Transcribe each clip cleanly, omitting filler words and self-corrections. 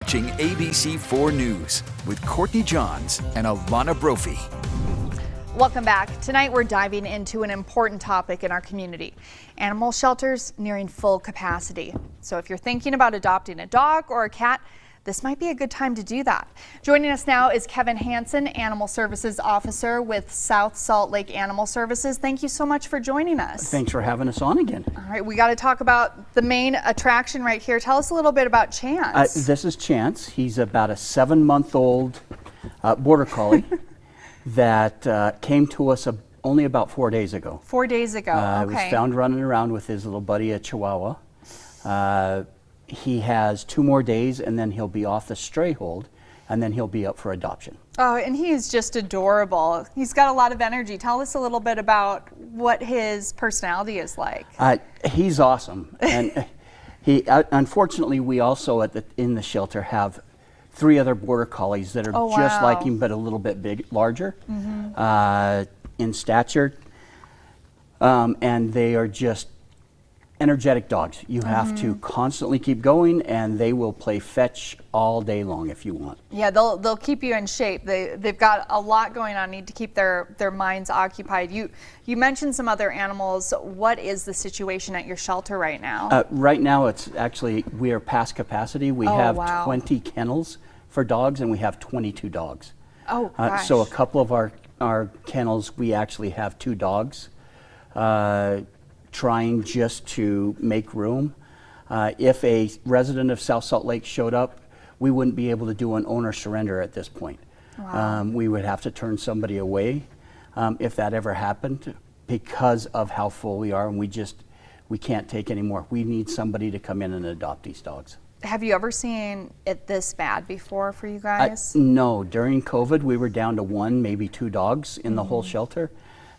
watching ABC4 News with Courtney Johns and Alana Brophy. Welcome back. Tonight we're diving into an important topic in our community. Animal shelters nearing full capacity. So if you're thinking about adopting a dog or a cat, this might be a good time to do that. Joining us now is Kevin Hansen, Animal Services Officer with South Salt Lake Animal Services. Thank you so much for joining us. Thanks for having us on again. All right, we got to talk about the main attraction right here. Tell us a little bit about Chance. This is Chance. He's about a 7-month-old border collie that came to us only about 4 days ago. 4 days ago, He okay. was found running around with his little buddy, a Chihuahua. He has 2 more days and then he'll be off the stray hold and then he'll be up for adoption. Oh, and he is just adorable. He's got a lot of energy. Tell us a little bit about what his personality is like. He's awesome. And he, unfortunately, we also in the shelter have 3 other border collies that are just like him, but a little bit larger in stature. And they are just energetic dogs. You have to constantly keep going, and they will play fetch all day long if you want. Yeah, they'll keep you in shape. They've got a lot going on, need to keep their minds occupied. You mentioned some other animals. What is the situation at your shelter right now? Right now, it's actually, we are past capacity. We have wow. 20 kennels for dogs, and we have 22 dogs. Oh, gosh. So a couple of our kennels, we actually have 2 dogs. Trying just to make room. If a resident of South Salt Lake showed up, we wouldn't be able to do an owner surrender at this point. Wow. We would have to turn somebody away if that ever happened because of how full we are, and we can't take any more. We need somebody to come in and adopt these dogs. Have you ever seen it this bad before for you guys? No, during COVID we were down to 1, maybe 2 dogs in the whole shelter.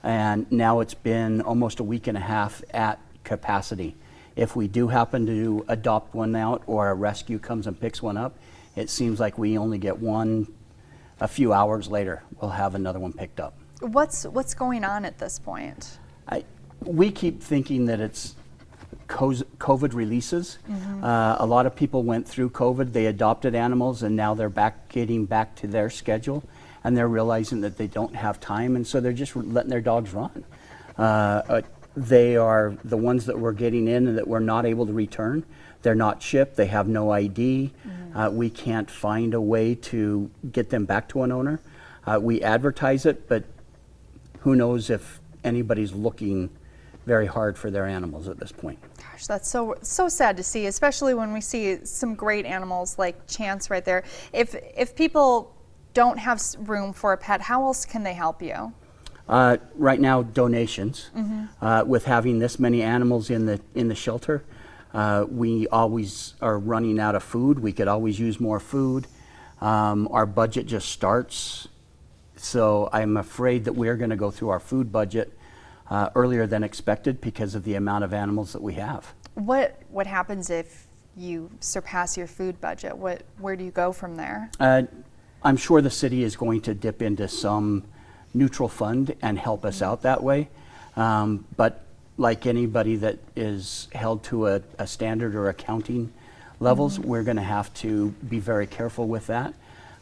And now it's been almost a week and a half at capacity. If we do happen to adopt one out or a rescue comes and picks one up, it seems like we only get one a few hours later. We'll have another one picked up. What's going on at this point? We keep thinking that it's COVID releases. A lot of people went through COVID, they adopted animals, and now they're getting back to their schedule. And they're realizing that they don't have time, and so they're just letting their dogs run. They are the ones that we're getting in and that we're not able to return. They're not shipped, they have no ID. We can't find a way to get them back to an owner. We advertise it, but who knows if anybody's looking very hard for their animals at this point. Gosh, that's so sad to see, especially when we see some great animals like Chance right there. If people don't have room for a pet, how else can they help you? Right now, donations. With having this many animals in the shelter, we always are running out of food. We could always use more food. Our budget just starts, so I'm afraid that we're going to go through our food budget earlier than expected because of the amount of animals that we have. What happens if you surpass your food budget? Where do you go from there? I'm sure the city is going to dip into some neutral fund and help us out that way. But like anybody that is held to a standard or accounting levels, we're going to have to be very careful with that.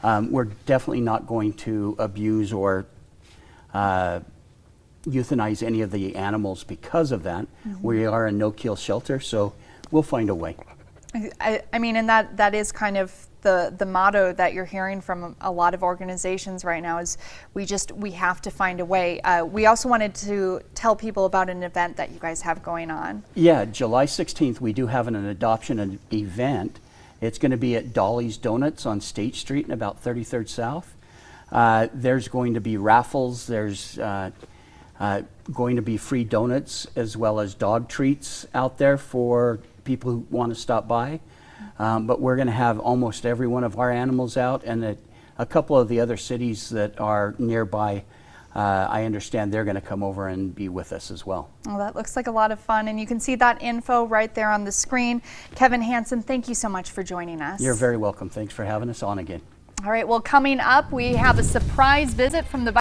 We're definitely not going to abuse or euthanize any of the animals because of that. We are a no-kill shelter, so we'll find a way. I mean, and that is kind of the motto that you're hearing from a lot of organizations right now is we have to find a way. We also wanted to tell people about an event that you guys have going on. Yeah, July 16th we do have an adoption event. It's going to be at Dolly's Donuts on State Street in about 33rd South. There's going to be raffles. There's going to be free donuts as well as dog treats out there for people who want to stop by. But we're going to have almost every one of our animals out, and a couple of the other cities that are nearby, I understand they're going to come over and be with us as well. Well, that looks like a lot of fun, and you can see that info right there on the screen. Kevin Hansen, thank you so much for joining us. You're very welcome. Thanks for having us on again. All right, well, coming up, we have a surprise visit from the